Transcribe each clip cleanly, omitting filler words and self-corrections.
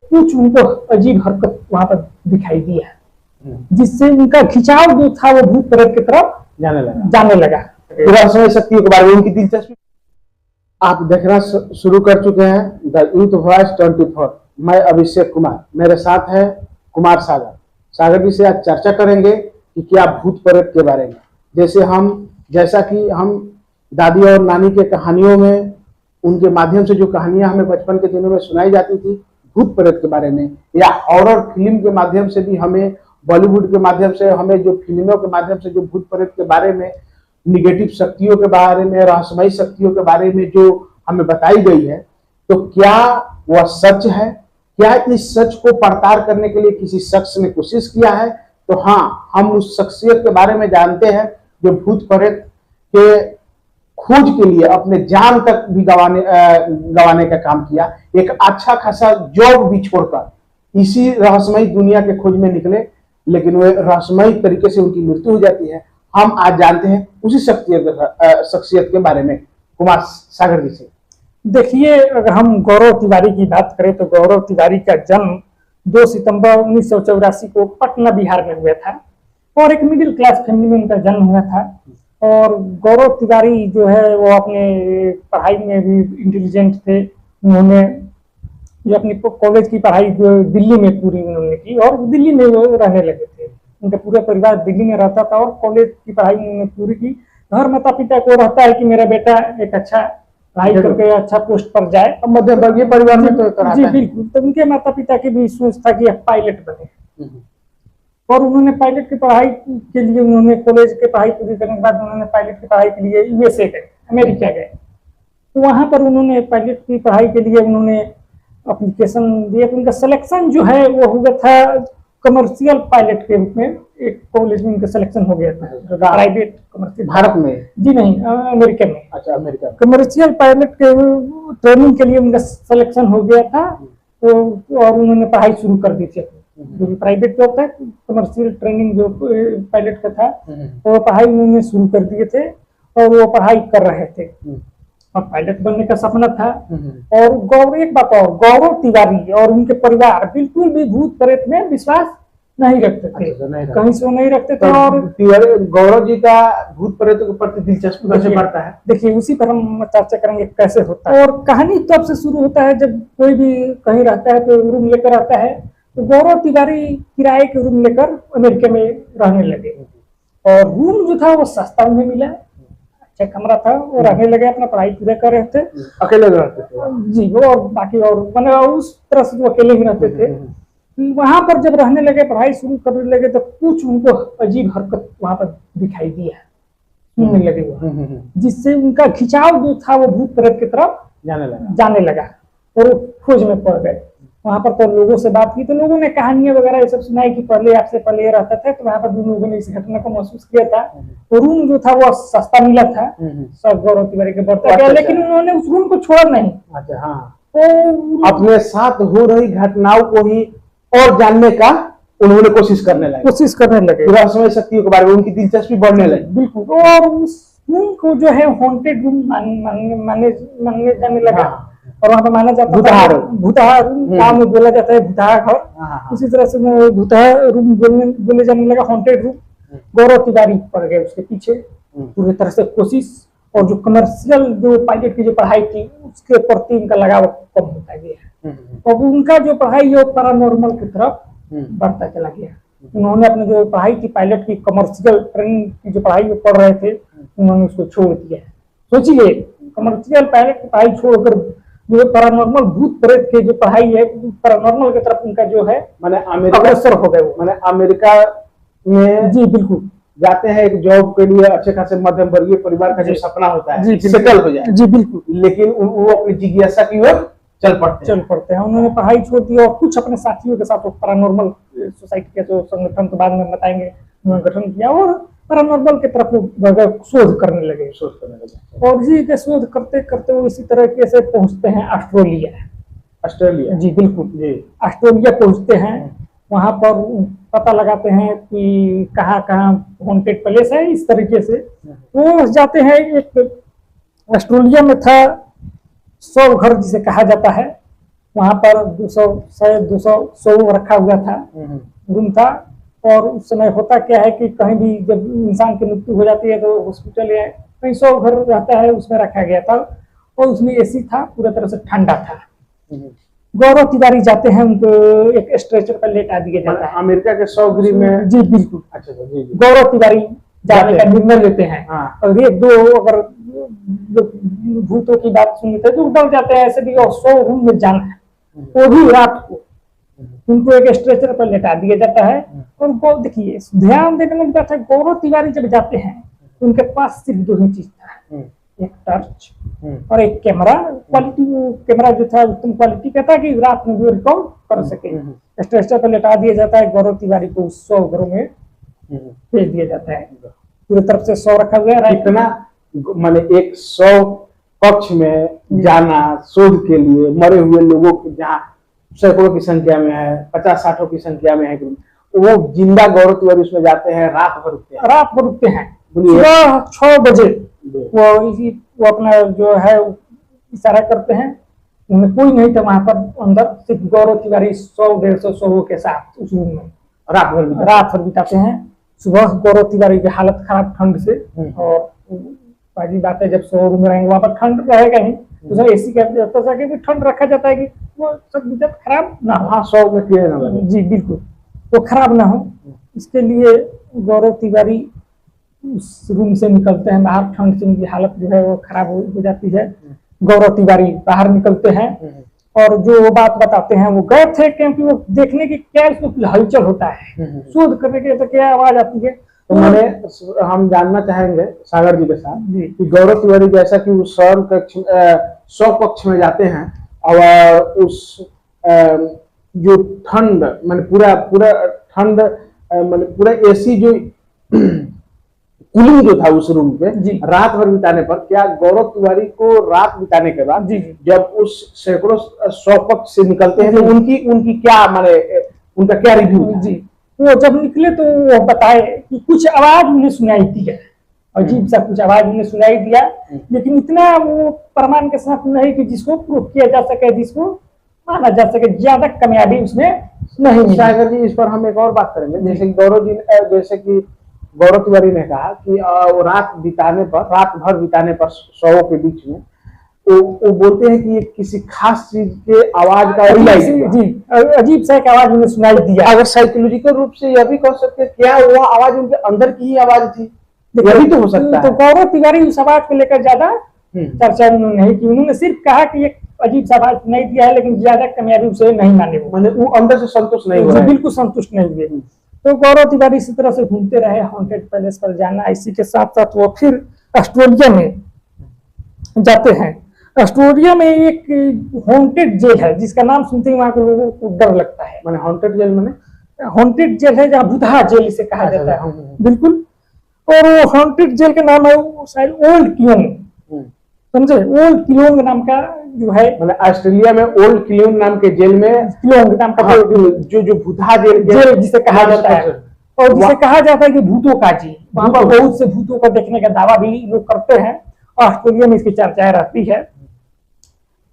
कुछ उनको अजीब हरकत वहां पर दिखाई दिया, जिससे उनका खिंचाव जो था वो भूत प्रेत की तरफ जाने लगा। रहस्यमय शक्तियों के बारे में उनकी दिलचस्पी आप देखना शुरू कर चुके हैं द यूथ वॉइस 24। मैं अभिषेक कुमार, मेरे साथ है कुमार सागर। सागर जी से आज चर्चा करेंगे कि क्या भूत प्रेत के बारे में, जैसा कि हम दादी और नानी के कहानियों में उनके माध्यम से जो कहानियां हमें बचपन के दिनों में सुनाई जाती थी भूत प्रेत के बारे में, या हॉरर फिल्म के माध्यम से भी हमें, बॉलीवुड के माध्यम से हमें जो फिल्मों के माध्यम से जो भूत प्रेत के बारे में, निगेटिव शक्तियों के बारे में, रहस्यमयी शक्तियों के बारे में जो हमें बताई गई है, तो क्या वह सच है? क्या इस सच को पड़ताल करने के लिए किसी शख्स ने कोशिश किया है? तो हाँ, हम उस शख्सियत के बारे में जानते हैं जो भूत प्रेत के खोज के लिए अपने जान तक भी गंवाने का काम किया। एक अच्छा खासा जॉब भी छोड़कर इसी रहस्यमयी दुनिया के खोज में निकले, लेकिन वे रहस्यमयी तरीके से उनकी मृत्यु हो जाती है। हम आज जानते हैं उसी शख्सियत के बारे में कुमार सागर जी से। देखिए, अगर हम गौरव तिवारी की बात करें तो गौरव तिवारी का जन्म 2 सितंबर 1984 को पटना बिहार में हुआ था और एक मिडिल क्लास फैमिली में उनका जन्म हुआ था। और गौरव तिवारी जो है वो अपने पढ़ाई में भी इंटेलिजेंट थे। उन्होंने जो अपनी कॉलेज की पढ़ाई जो दिल्ली में पूरी उन्होंने की और दिल्ली में वो रहने लगे थे। उनका पूरा परिवार दिल्ली में रहता था और कॉलेज की पढ़ाई उन्होंने पूरी की। हर माता पिता को रहता है कि मेरा बेटा एक अच्छा पढ़ाई करके अच्छा पोस्ट पर जाए। अब मध्यम वर्गीय परिवार में तो जी बिल्कुल। तो उनके माता पिता की भी सोच था कि पायलट बने और उन्होंने पायलट की पढ़ाई के लिए, उन्होंने कॉलेज की पढ़ाई पूरी करने के बाद उन्होंने पायलट की पढ़ाई के लिए यूएसए गए, अमेरिका गए। तो वहां पर उन्होंने पायलट की पढ़ाई के लिए उन्होंने एप्लीकेशन दिया। तो उनका सिलेक्शन जो है वो हुआ था कमर्शियल पायलट के रूप में। एक कॉलेज में उनका सिलेक्शन हो गया था, प्राइवेट कमर्शियल। भारत में? जी नहीं, अमेरिका में। अच्छा, अमेरिका। कमर्शियल पायलट के ट्रेनिंग के लिए उनका सिलेक्शन हो गया था। तो और उन्होंने पढ़ाई शुरू कर दी थी। जो भी प्राइवेट जॉब था, कमर्शियल ट्रेनिंग जो पायलट का था, तो वो पढ़ाई उन्होंने शुरू कर दिए थे और वो पढ़ाई कर रहे थे और पायलट बनने का सपना था। और एक बात और, गौरव तिवारी और उनके परिवार बिल्कुल भी भूत प्रेत में विश्वास नहीं रखते थे। कहीं से नहीं रखते थे। और गौरव जी का भूत प्रेत के प्रति दिलचस्पी कैसे बढ़ता है? देखिए, उसी पर हम चर्चा करेंगे कैसे होता है। और कहानी तब से शुरू होता है जब कोई भी कहीं रहता है तो रूम लेकर आता है। तो गौरव तिवारी किराए के रूम लेकर अमेरिका में रहने लगे और रूम जो था वो सस्ता उन्हें मिला, अच्छा कमरा था और रहने लगे, अपना पढ़ाई पूरा कर रहे थे। अकेले रहते थे जी, वो और बाकी और मैंने उस तरह से वो अकेले ही रहते थे। वहां पर जब रहने लगे, पढ़ाई शुरू करने लगे, तो कुछ उनको अजीब हरकत वहां पर दिखाई दिया, सुनने लगे वो, जिससे उनका खिंचाव जो था वो भूत प्रेत की तरफ जाने लगा और खोज में पड़ गए। वहां पर तो लोगों से बात की तो लोगों ने कहानियां वगैरह ये सब सुनाई कि पहले आपसे पहले ये रहता था। तो वहां पर लोगों ने इस घटना को महसूस किया था। तो रूम जो था वो सस्ता मिला था, सब गौरव तिवारी के बढ़ता गया, लेकिन उन्होंने उस रूम को छोड़ा नहीं। अच्छा, हाँ। तो अपने साथ हो रही घटनाओं को ही और जानने का उन्होंने कोशिश करने लगे। रहस्यमय शक्तियों के बारे में उनकी दिलचस्पी बढ़ने लगी। बिल्कुल। और उस रूम को जो है हॉन्टेड रूम मानने जाने लगा। और वहाँ पर माना जाता है भूतहा रूम, नाम बोला जाता है भूतहा घर। उसी तरह से भूतहा रूम बोले जाने लगा, हॉन्टेड रूम। गौरव तिवारी पड़ गए उसके पीछे पूरी तरह से कोशिश। और जो कमर्शियल जो पायलट की जो पढ़ाई थी उसके प्रति उनका लगाव कम होता गया। तो उनका जो पढ़ाई है पैरानॉर्मल की तरफ बढ़ता चला गया। उन्होंने अपने जो पढ़ाई थी पायलट की, कमर्शियल ट्रेनिंग की जो पढ़ाई पढ़ रहे थे, उन्होंने उसको छोड़ दिया। सोचिए, कमर्शियल पायलट की पढ़ाई छोड़कर जो पैरानॉर्मल भूत प्रेत की जो पढ़ाई है, पैरानॉर्मल की तरफ उनका जो है मैंने अग्रसर हो गए। मैंने अमेरिका में जी बिल्कुल जाते हैं एक जॉब के लिए, अच्छे खासे मध्यम वर्गीय परिवार का जो सपना होता है सेटल हो जाए। जी बिल्कुल। लेकिन वो अपनी जिज्ञासा की ओर चल पड़ते हैं। उन्होंने पढ़ाई छोड़ दी और कुछ अपने साथियों के साथ पैरानॉर्मल सोसाइटी के जो संगठन तो बाद में बताएंगे, उन्होंने गठन किया और पैरानॉर्मल की तरफ शोध करने लगे। और इसी के शोध करते करते वो इसी तरीके से पहुंचते हैं ऑस्ट्रेलिया। जी बिल्कुल जी, ऑस्ट्रेलिया पहुंचते हैं। वहां पर पता लगाते हैं कि कहाँ कहाँ हॉन्टेड प्लेस है। इस तरीके से वो जाते हैं। एक ऑस्ट्रेलिया में था 100 घर जिसे कहा जाता है, वहां पर 200 200 रखा हुआ था, रूम था। और उस समय होता क्या है कि कहीं भी जब इंसान की मृत्यु हो जाती है तो हॉस्पिटल या कहीं 100 घर रहता है, उसमें रखा गया था और उसमें एसी था, पूरा तरह से ठंडा था। गौरव तिवारी जाते हैं, उनको एक स्ट्रेचर पर लेटा दिया जाता है अमेरिका के 100 गृह में। जी बिल्कुल। अच्छा जी जी। गौरव तिवारी जाने का निर्णय लेते हैं। हाँ। और एक दो अगर भूतों की बात सुनते हैं तो डर जाते हैं, ऐसे भी 100 रूम में जाना है, वो भी रात को। उनको एक स्ट्रेचर पर लेटा दिया जाता है। और उनको देखिए, ध्यान देने वाली बात है, गौरव तिवारी जब जाते हैं तो उनके पास सिर्फ 2 ही चीज था, एक टॉर्च और एक कैमरा। क्वालिटी कैमरा जो था उत्तम क्वालिटी का था कि रात में भी रिकॉर्ड कर सके। स्ट्रेचर पर लेटा दिया जाता है, गौरव तिवारी को 100 घरों में भेज दिया जाता है। पूरी तरफ से 100 रखा हुआ है। इतना माने एक 100 कक्ष में जाना शोध के लिए, मरे हुए लोगों को जहाँ सैकड़ों की संख्या में है, 50-60 की संख्या में है, वो जिंदा गौरव तिवारी उसमें जाते हैं, रात भर रुकते हैं। सुबह 6 बजे वो अपना जो है इशारा करते हैं, उन्हें कोई नहीं था वहां पर अंदर, सिर्फ गौरव तिवारी 100-150 के साथ उस रूम में रात भर बिताते हैं। सुबह गौरव तिवारी की हालत खराब ठंड से, और बाकी बात है जब 100 रूम में रहेंगे वहां पर ठंड रहेगा ही, तो एसी का ठंड रखा जाता है कि वो सब दिक्कत खराब ना हो। हाँ, 100 में कीड़े ना लगे। जी बिल्कुल, वो खराब ना हो, इसके लिए गौरव तिवारी उस रूम से निकलते हैं बाहर। ठंड से उनकी हालत जो है वो खराब हो जाती है। गौरव तिवारी बाहर निकलते हैं और जो वो बात बताते हैं, वो गए थे क्योंकि वो देखने की क्या उसमें हलचल होता है, शोध करने के तो क्या आवाज आती है। तो मैंने हम जानना चाहेंगे सागर जी के साथ कि गौरव तिवारी जैसा कि उस 100 कक्ष में जाते हैं और उस जो ठंड मैंने पूरा ठंड मैंने पूरा एसी जो कूलिंग जो था उस रूम पे रात भर बिताने पर, क्या गौरव तिवारी को रात बिताने के बाद जब उस सैकड़ों 100 कक्ष से निकलते हैं तो उनकी क्या माने उनका क्या रिव्यू था? जी, वो जब निकले तो वो बताए कि कुछ आवाज उन्हें सुनाई दी है, अजीब सा कुछ आवाज उन्हें सुनाई दिया, लेकिन इतना वो प्रमाण के साथ नहीं कि जिसको प्रूफ किया जा सके, जिसको माना जा सके, ज्यादा कामयाबी उसमें नहीं। सागर जी, इस पर हम एक और बात करेंगे। जैसे कि गौरव तिवारी ने कहा कि रात भर बिताने पर 100 के बीच में वो बोलते हैं कि ये किसी खास चीज के आवाज का जी अजीब सा एक आवाज उन्हें सुनाई दिया। अगर साइकोलॉजिकल रूप से यह भी कह सकते हैं क्या वो आवाज उनके अंदर की ही आवाज थी, यही तो हो सकता है। तो गौरव तिवारी उस आवाज को लेकर ज्यादा चर्चा नहीं की, उन्होंने सिर्फ कहा कि एक अजीब सा आवाज सुनाई दिया है, लेकिन ज्यादा कामयाबी उसे नहीं माने, वो अंदर से संतुष्ट नहीं हुए, बिल्कुल संतुष्ट नहीं हुए। तो गौरव तिवारी इसी तरह से घूमते रहे हॉन्टेड पैलेस पर जाना। इसी के साथ साथ वो फिर ऑस्ट्रेलिया में जाते हैं। ऑस्ट्रेलिया में एक हॉन्टेड जेल है जिसका नाम सुनते ही वहां के लोगों को डर लगता है। माने हॉन्टेड जेल माने हॉन्टेड जेल है जहाँ भूतहा जेल इसे कहा जाता है, बिल्कुल। और वो हॉन्टेड जेल का नाम है शायद ओल्ड क्योंग, समझे? ओल्ड क्योंग नाम का जो है, मतलब ऑस्ट्रेलिया में ओल्ड क्योंग नाम के जेल में क्योंग नाम का जो भूतहा जेल जिसे कहा जाता है, और जिसे कहा जाता है कि भूतों का जेल। वहां पर बहुत से भूतों का देखने का दावा भी लोग करते हैं, ऑस्ट्रेलिया में इसकी चर्चाएं रहती है।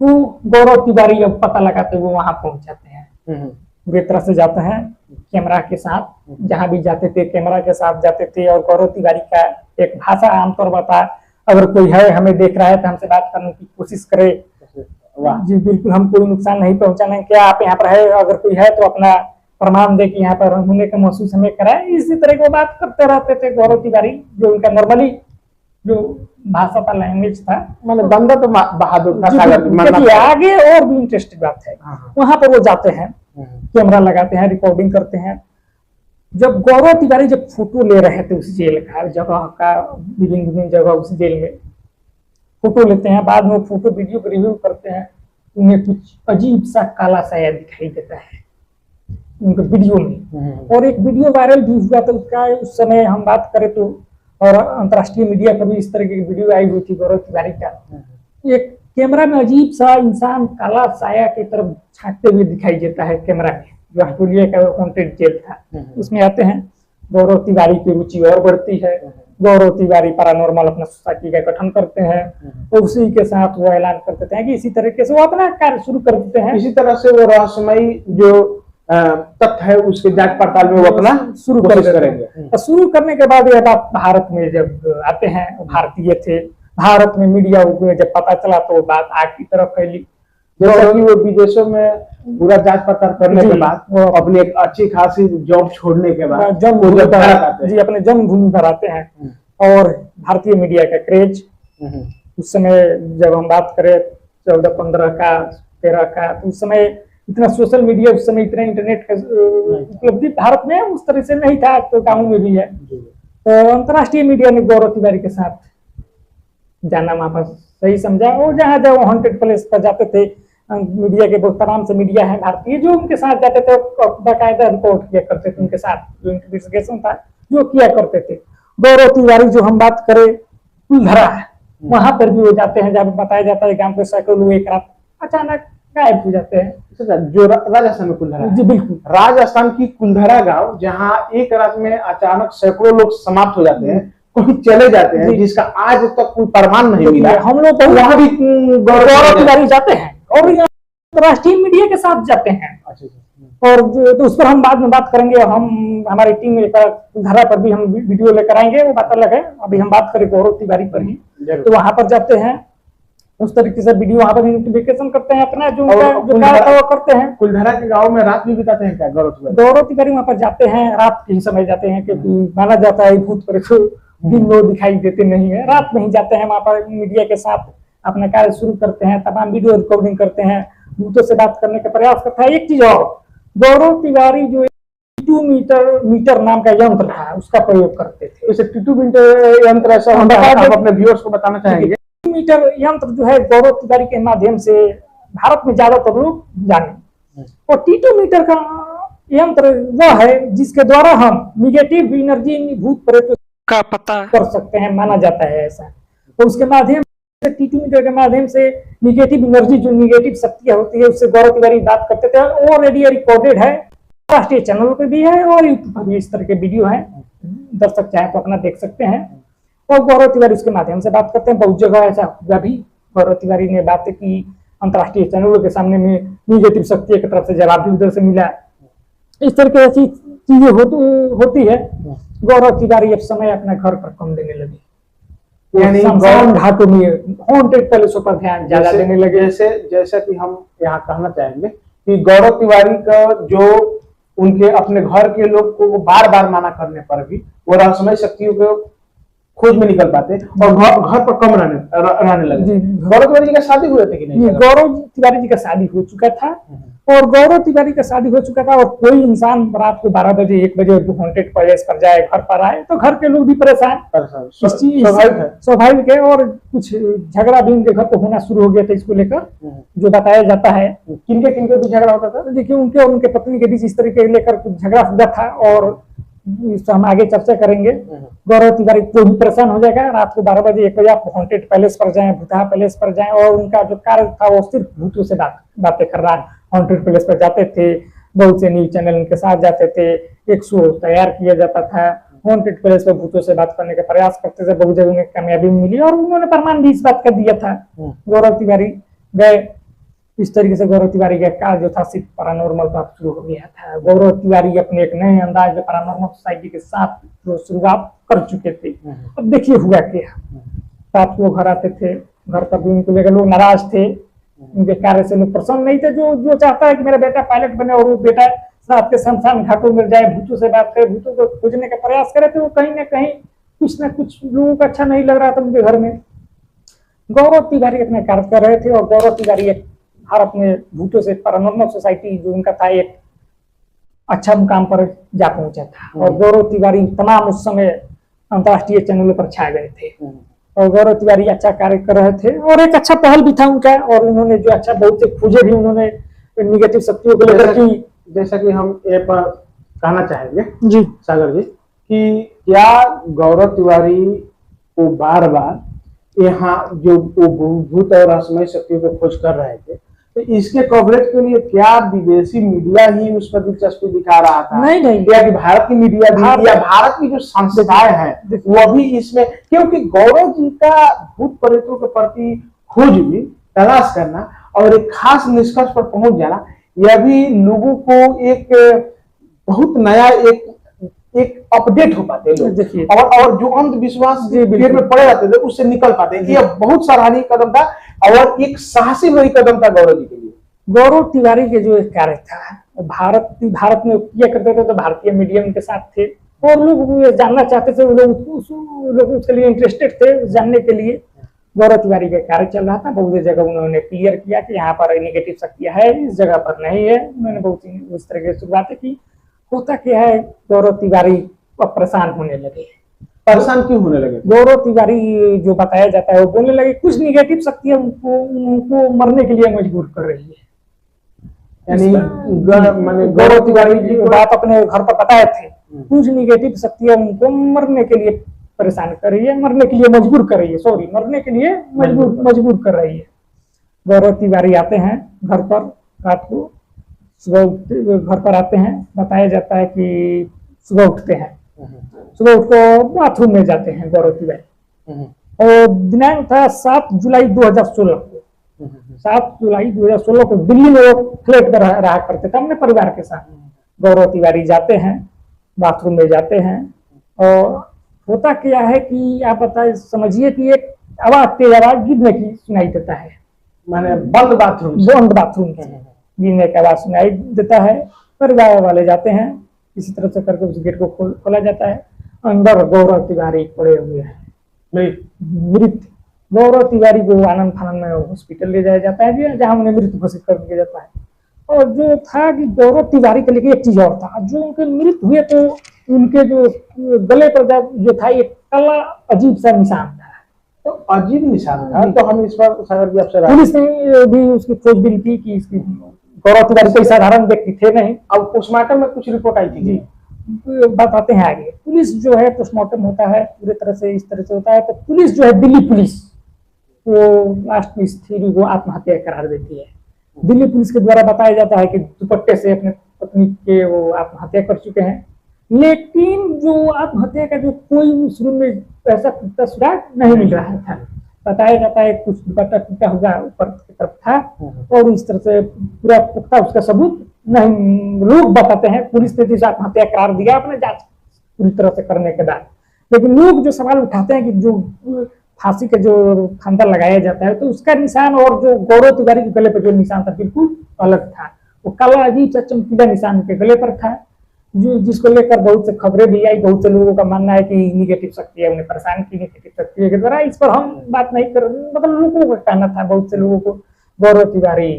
तो गौरव तिवारी जब पता लगाते हुए वहां पहुंच जाते हैं, पूरी तरह से जाते हैं कैमरा के साथ, जहां भी जाते थे कैमरा के साथ जाते थे। और गौरव तिवारी का एक भाषा आमतौर पर था, अगर कोई है हमें देख रहा है तो हमसे बात करने की कोशिश करे। जी बिल्कुल, हम कोई नुकसान नहीं पहुंचाने, क्या आप यहाँ पर है, अगर कोई है तो अपना प्रमाण दे कि यहाँ पर होने का महसूस हमें कराए। इसी तरह की बात करते रहते थे गौरव तिवारी, जो उनका नॉर्मली जो भाषा का लैंग्वेज था, मतलब बंदा तो बहादुर था। आगे और भी इंटरेस्टिंग बात है, वहां पर वो जाते हैं, कैमरा लगाते हैं, रिकॉर्डिंग करते हैं। जब गौरव तिवारी जब फोटो ले रहे थे उस जेल का, जगह का, विभिन्न जगह उस जेल में फोटो लेते हैं, बाद में फोटो वीडियो को रिव्यू करते हैं, उन्हें कुछ अजीब सा काला साया दिखाई देता है उनके वीडियो में। और एक वीडियो वायरल भी हुआ था उसका, उस समय हम बात करें तो, और अंतर्राष्ट्रीय मीडिया पर भी इस तरह की वीडियो आई हुई थी गौरव तिवारी का। एक कैमरा में अजीब सा इंसान काला साया की तरफ झांकते हुए दिखाई देता है कैमरा में, जो ऑस्ट्रेलिया का हॉन्टेड जेल था। उसमें आते हैं, गौरव तिवारी की रुचि और बढ़ती है, गौरव तिवारी पैरानॉर्मल अपना सोसाइटी का गठन करते हैं, तो उसी के साथ वो ऐलान कर देते हैं कि इसी तरीके से वो अपना कार्य शुरू कर देते हैं। इसी तरह से वो रहस्यमयी जो तथ्य है उसके जांच पड़ताल में वो अपना शुरू करेंगे। तो शुरू करने के बाद ये बात भारत में जब आते हैं, भारतीय थे, भारत में मीडिया को जब पता चला तो बात आग की तरफ फैली। जैसा कि वो विदेशों में पूरा जांच पड़ताल करने के बाद वो अपनी एक अच्छी खासी जॉब छोड़ने के बाद जन्मभूमि पर आते हैं, अपने जन्मभूमि पर आते हैं। और भारतीय मीडिया का क्रेज उस समय जब हम बात करें 14-15 का 13 का, तो उस समय इतना सोशल मीडिया, उस समय इतना इंटरनेट का उपलब्धि भारत में उस तरह से नहीं था, तो गाँव में भी है। तो अंतर्राष्ट्रीय मीडिया ने गौरव तिवारी के साथ जाना वहां पर सही समझा, और जहाँ जब हॉन्टेड प्लेस पर जाते थे, मीडिया के बहुत तमाम से मीडिया है भारतीय जो उनके साथ जाते थे, बाकायदा रिपोर्ट किया करते थे उनके साथ, जो इन्वेस्टिगेशन था जो किया करते थे। गौरव तिवारी जो हम बात करें कुलधरा है, वहां पर भी वो जाते हैं, जब बताया जाता है गांव के सैकड़ों लोग एक रात अचानक गायब हो जाते हैं। जो राजस्थान में कुलधरा, जी बिल्कुल, राजस्थान की कुलधरा गांव, जहां एक रात में अचानक सैकड़ों लोग समाप्त हो जाते हैं, कोई चले जाते हैं, जिसका आज तक कोई प्रमाण नहीं मिला। हम लोग तो वहां भी गौरव तिवारी जाते हैं और राष्ट्रीय मीडिया के साथ जाते हैं। और तो उस पर हम बाद में बात करेंगे, हम हमारी टीम धारा पर भी हम वीडियो लेकर आएंगे, वो बात अलग है। अभी हम बात करें गौरव तिवारी पर ही, तो वहां पर जाते हैं, उस तरीके से वीडियो वहां पर इन्वेस्टिगेशन करते हैं, अपना जो कार्य करते हैं। कुलधरा के गांव में रात भी बिताते हैं क्या गौरव तिवारी? गौरव तिवारी वहां पर जाते हैं, रात के ही समय जाते हैं, क्योंकि माना जाता है भूत प्रेत दिन में दिखाई देते नहीं है, रात में ही जाते हैं। वहां पर मीडिया के साथ अपना कार्य शुरू करते हैं, तमाम वीडियो रिकॉर्डिंग करते हैं, भूतों से बात करने का प्रयास करता है। एक चीज और, गौरव तिवारी जो टीटू मीटर नाम का यंत्र था उसका प्रयोग करते थे। जैसे टीटू मीटर यंत्र ऐसा होता है, आप अपने व्यूअर्स को बताना चाहेंगे? मीटर यंत्र जो है गौरव तिवारी के माध्यम से भारत में ज्यादातर लोग जाने, और टीटू मीटर का यंत्र वह है जिसके द्वारा हम निगेटिव एनर्जी भूत प्रेत का पता कर सकते हैं, माना जाता है ऐसा। तो उसके माध्यम से टीटू मीटर के माध्यम से निगेटिव एनर्जी, जो निगेटिव शक्तियां होती है, उससे गौरव तिवारी बात करते थे। ऑलरेडी रिकॉर्डेड है, राष्ट्रीय चैनल पे भी है और यूट्यूब पर भी इस तरह के वीडियो है, दर्शक चाहे तो अपना देख सकते हैं। और गौरव तिवारी उसके माध्यम से बात करते हैं। बहुत जगह ऐसा हुआ भी, गौरव तिवारी ने बातें की अंतर्राष्ट्रीय चैनलों के सामने में, निगेटिव शक्ति की तरफ से जवाब भी उधर से मिला। इस तरह की ऐसी चीजें होती है। गौरव तिवारी अब समय अपना घर पर कम देने लगे, यानी घाटों में हॉन्टेड पैलेसों पर ध्यान ज्यादा देने लगे। जैसा कि हम यहाँ कहना चाहेंगे कि गौरव तिवारी का जो उनके अपने घर के लोग को बार बार माना करने पर भी वो रहस्यमय शक्तियों को खोज में निकल पाते और घर पर कम रहने लगे। गौरव तिवारी जी का शादी हुए थे कि नहीं? गौरव तिवारी जी का शादी हो चुका था, और गौरव तिवारी का शादी हो चुका था, और कोई इंसान रात को 12 बजे 1 बजे हॉन्टेड पैलेस पर जाए, घर पर आए, तो घर के लोग भी परेशान, स्वाभाविक है। और कुछ झगड़ा भी उनके घर पर होना शुरू हो गया था इसको लेकर, जो बताया जाता है। किनके किनके बीच झगड़ा होता था? देखिए, उनके और उनके पत्नी के बीच इस तरीके लेकर कुछ झगड़ा हुआ था, और हम आगे चर्चा करेंगे। गौरव तिवारी कोई भी परेशान हो जाएगा, रात को 12 बजे 1 बजे आप हॉन्टेड पैलेस पर जाएं, भूतहा पैलेस पर जाएं, और उनका जो कार्य था वो सिर्फ भूतों से बातें कर रहा है। हॉन्टेड पैलेस पर जाते थे, बहुत से न्यूज चैनल उनके साथ जाते थे, एक शो तैयार किया जाता था, हॉन्टेड पैलेस पर भूतों से बात करने का प्रयास करते थे। बहुत जगह उन्हें कामयाबी मिली और उन्होंने प्रमाण भी इस बात का दिया था। गौरव तिवारी गए, इस तरीके से गौरव तिवारी का कार्य जो था सिर्फ पैरानॉर्मल का शुरू हो गया था। गौरव तिवारी अपने एक नए अंदाज में पैरानॉर्मल सोसाइटी के साथ जो शुरुआत कर चुके थे। अब देखिए हुआ क्या, रात को घर आते थे, घर पर भी उनको लेकर लोग नाराज थे, उनके कार्य से लोग प्रसन्न नहीं थे। जो चाहता है कि मेरा बेटा पायलट बने और वो बेटा रात के शमशान घाटों में जाए, भूतों से बात करे, भूतों को खोजने का प्रयास करे, तो वो कहीं ना कहीं कुछ ना कुछ लोगों को अच्छा नहीं लग रहा था उनके घर में। गौरव तिवारी अपना कार्य कर रहे थे, और गौरव तिवारी भारत में भूतों से पैरानॉर्मल सोसाइटी जो उनका था एक अच्छा मुकाम पर जा पहुंचा था। और गौरव तिवारी तमाम उस समय अंतर्राष्ट्रीय चैनलों पर छा गए थे, और गौरव तिवारी अच्छा कार्य कर रहे थे, और एक अच्छा पहल भी था उनका। और उन्होंने जो अच्छा बहुत से खोजे भी उन्होंने निगेटिव शक्तियों को लेकर की। जैसा कि हम ये पर कहना चाहेंगे जी सागर जी, कि क्या गौरव तिवारी को बार बार यहाँ जो भूत और रहस्यमय शक्तियों को खोज कर रहे थे, तो इसके कवरेज के लिए क्या विदेशी मीडिया ही उस पर दिलचस्पी दिखा रहा था? नहीं या कि भारत की मीडिया भी, या भारत की जो संस्थाएं हैं वो भी इसमें, क्योंकि गौरव जी का भूत प्रेतों के प्रति खोजबीन, तलाश करना और एक खास निष्कर्ष पर पहुंच जाना, यह भी लोगों को एक बहुत नया एक अपडेट हो पाते हैं लोग, और जो अंधविश्वास घेर में पड़े रहते थे उससे निकल पाते हैं। यह बहुत सराहनीय कदम था और एक साहसी भरी कदम था गौरव जी के लिए। गौरव तिवारी के जो कार्य था भारत में किया करते थे, तो भारतीय मीडिया उनके साथ थे और लोग जानना चाहते थे, लोग उसके लिए इंटरेस्टेड थे जानने के लिए। गौरव तिवारी का कार्य चल रहा था, बहुत जगह उन्होंने क्लियर किया कि यहाँ पर नेगेटिव शक्तियां है, इस जगह पर नहीं है। उन्होंने बहुत उस तरह की शुरुआतें की। होता क्या है, गौरव तिवारी परेशान होने लगे। परेशान क्यों होने लगे? गौरव तिवारी जो बताया जाता है वो बोलने लगे कुछ निगेटिव शक्तियां उनको मरने के लिए मजबूर कर रही है। यानी गौरव तिवारी जी बात अपने घर पर बताए थे, कुछ निगेटिव शक्तियां उनको मरने के लिए परेशान कर रही है, मरने के लिए मजबूर कर रही है, सॉरी मरने के लिए मजबूर कर रही है। गौरव तिवारी आते हैं घर पर, रात को सुबह घर पर आते हैं। बताया जाता है कि सुबह उठते हैं, सुबह उठ को बाथरूम में जाते हैं गौरव तिवारी। और दिनांक था 7 जुलाई 2016 को। 7 जुलाई 2016 को दिल्ली में वो फ्लैट पर रहा करते थे अपने परिवार के साथ। गौरव तिवारी जाते हैं, बाथरूम में जाते हैं और होता क्या है कि आप बताए समझिए कि एक आवाज, तेज आवाज गिरने की सुनाई देता है। माने बंद बाथरूम से गिरने की आवाज सुनाई देता है। परिवार वाले जाते हैं, इसी तरह से करके उस गेट को खोला जाता है। अंदर गौरव तिवारी पड़े हुए हैं, मृत। गौरव तिवारी को आनंद फानंद में हॉस्पिटल ले जाया जाता है, जहां उन्हें मृत घोषित कर दिया जाता है। और जो था कि गौरव तिवारी के लिए एक चीज और था, जो उनके मृत हुए तो उनके जो गले पर जो था एक काला अजीब सा निशान था। तो अजीब निशान था, तो हम इस पर सागर जी आपसे पुलिस ने भी उसकी खोजबीन की कि इसकी गौरव तिवारी कोई साधारण व्यक्ति थे नहीं। अब पोस्टमार्टम में कुछ रिपोर्ट आई थी जी, बताते हैं आगे। पुलिस जो है पोस्टमार्टम होता है पूरे तरह से इस तरह से होता है, तो पुलिस जो है दिल्ली पुलिस वो लास्ट में इस थ्योरी को आत्महत्या करार देती है। दिल्ली पुलिस के द्वारा बताया जाता है कि दुपट्टे से अपने पत्नी के वो आत्महत्या कर चुके हैं, लेकिन जो आत्महत्या का जो कोई शुरू में ऐसा पुख्ता सुराग नहीं मिल रहा था। बताया जाता है कुछ दुपट्टा टूटा हुआ ऊपर की तरफ था और इस तरह से पूरा पुख्ता उसका सबूत नहीं। लोग बताते हैं पुलिस ने जिस आत्महत्या करार दिया अपने जांच पूरी तरह से करने के बाद, लेकिन लोग जो सवाल उठाते हैं कि जो फांसी का जो फंदा लगाया जाता है तो उसका निशान और जो गौरव तिवारी के गले पर जो निशान था बिल्कुल अलग था। वो काला अजीब सा चमकीला निशान के गले पर था, जो जिसको लेकर बहुत से खबरें भी आई। बहुत से लोगों का मानना है कि निगेटिव शक्ति है उन्हें परेशान की, निगेटिव शक्ति के द्वारा। इस पर हम बात नहीं कर, मतलब लोगों का कहना था बहुत से लोगों को गौरव तिवारी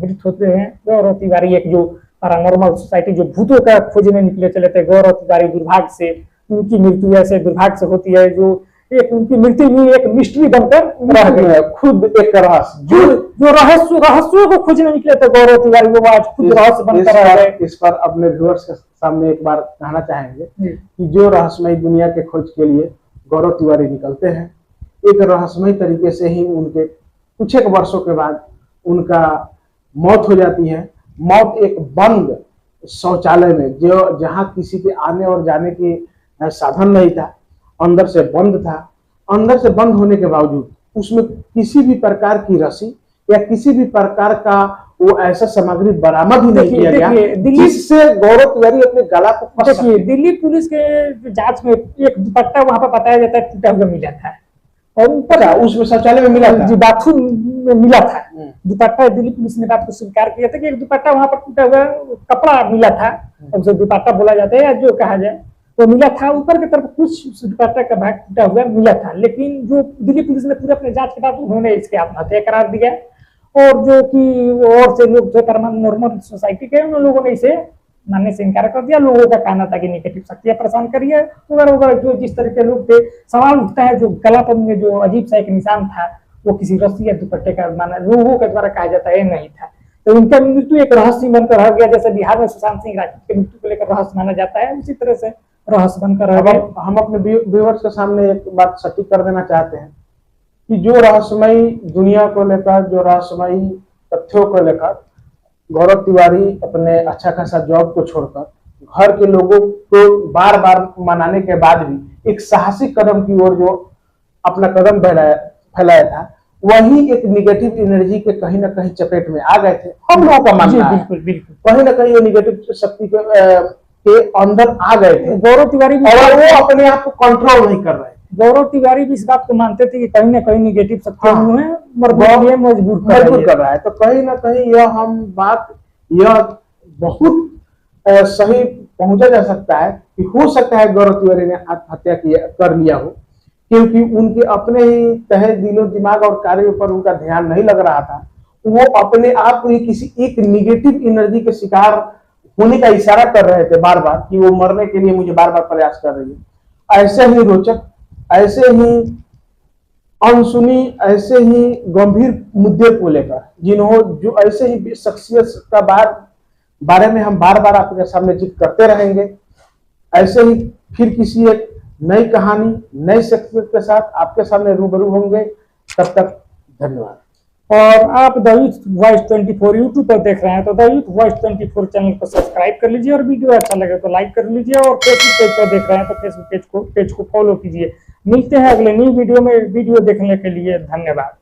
मृत होते हैं। गौरव तिवारी एक जो पैरानॉर्मल सोसाइटी जो भूतों का खोजने निकले चले थे, गौरव तिवारी दुर्भाग्य से उनकी मृत्यु ऐसे दुर्भाग्य से होती है, जो एक उनकी मृत्यु भी एक मिस्ट्री बनकर रह गई है। खुद एक रहस्य जो रहस्यों को खोजने निकले थे गौरव तिवारी, वो आज खुद रहस्य बनकर रह गए। इस पर अपने व्यूअर्स के सामने एक बार कहना चाहेंगे कि जो रहस्यमय दुनिया के खोज के लिए गौरव तिवारी निकलते हैं, एक रहस्यमय तरीके से ही उनके कुछ एक वर्षों के बाद उनका मौत हो जाती है। मौत एक बंद शौचालय में, जो जहां किसी के आने और जाने की साधन नहीं था, अंदर से बंद था। अंदर से बंद होने के बावजूद उसमें किसी भी प्रकार की रस्सी या किसी भी प्रकार का वो ऐसा सामग्री बरामद ही नहीं किया गया जिससे गौरव तिवारी अपने गला को फंस सके। दिल्ली पुलिस के जांच में एक दुपट्टा वहां पर बताया जाता है टूटा हुआ मिला था और ऊपर उसमें शौचालय में मिला था, जी बाथरूम में मिला था दुपट्टा। दिल्ली पुलिस ने बात को स्वीकार किया था कि एक दुपट्टा वहां पर टूटा हुआ कपड़ा मिला था, उसे दुपट्टा बोला जाता है या जो कहा जाए, वो मिला था। ऊपर की तरफ कुछ दुपट्टा का भाग टूटा हुआ मिला था, लेकिन जो दिल्ली पुलिस ने पूरे अपने जांच के बाद उन्होंने इसके आत्महत्या करार दिया। और जो कि और से लोग जो नॉर्मल सोसाइटी के उन लोगों ने इसे मानने से इनकार कर दिया। लोगों का कहना था कि नेगेटिव शक्तियां परेशान करिए वगैरह वगैरह। जो जिस तरह के लोग थे, सवाल उठता है जो गलापन में जो अजीब सा एक निशान था वो किसी रस्सी या दुपट्टे का माना लोगों के द्वारा कहा जाता है नहीं था। तो उनका मृत्यु एक रहस्य बनकर रह गया। जैसे बिहार में सुशांत सिंह राजपूत के मृत्यु को लेकर रहस्य माना जाता है, उसी तरह से रहस्य बनकर रह गया। हम अपने व्यूअर्स के सामने एक बात सटीक कर देना चाहते हैं कि जो रहस्यमयी दुनिया को लेकर, जो रहस्यमयी तथ्यों को लेकर गौरव तिवारी अपने अच्छा खासा जॉब को छोड़कर घर के लोगों को बार बार मनाने के बाद भी एक साहसिक कदम की ओर जो अपना कदम फैलाया था, वही एक निगेटिव एनर्जी के कहीं ना कहीं चपेट में आ गए थे। हम लोगों का मानना है बिल्कुल बिल्कुल कहीं ना कहीं ये निगेटिव शक्ति के अंदर आ गए थे गौरव तिवारी भी और वो अपने आप को कंट्रोल नहीं कर रहे थे। गौरव तिवारी भी इस बात को मानते थे कि कहीं ना कहीं निगेटिव शक्ति हाँ। उन्हें मजबूर कर रहा है। तो कहीं ना कहीं यह बहुत सही पहुंचा जा सकता है कि हो सकता है गौरव तिवारी ने आत्महत्या कर लिया हो, क्योंकि उनके अपने ही तहे दिलो दिमाग और कार्यों पर उनका ध्यान नहीं लग रहा था। वो अपने आप को ही किसी एक निगेटिव एनर्जी के शिकार होने का इशारा कर रहे थे बार बार कि वो मरने के लिए मुझे बार बार प्रयास कर रही है। ऐसे ही रोचक, ऐसे ही अनसुनी, ऐसे ही गंभीर मुद्दे को लेकर जो ऐसे ही शख्सियत का बारे में हम बार बार आपके सामने जिक्र करते रहेंगे। ऐसे ही फिर किसी एक नई कहानी, नई शख्सियत के साथ आपके सामने रूबरू होंगे। तब तक धन्यवाद। और आप द यूथ वॉइस 24 यूट्यूब पर देख रहे हैं तो द यूथ वॉइस 24 चैनल को सब्सक्राइब कर लीजिए और वीडियो अच्छा लगे तो लाइक कर लीजिए, और फेसबुक पेज पर देख रहे हैं तो फेसबुक पेज को फॉलो कीजिए। मिलते हैं अगले नई वीडियो में। वीडियो देखने के लिए धन्यवाद।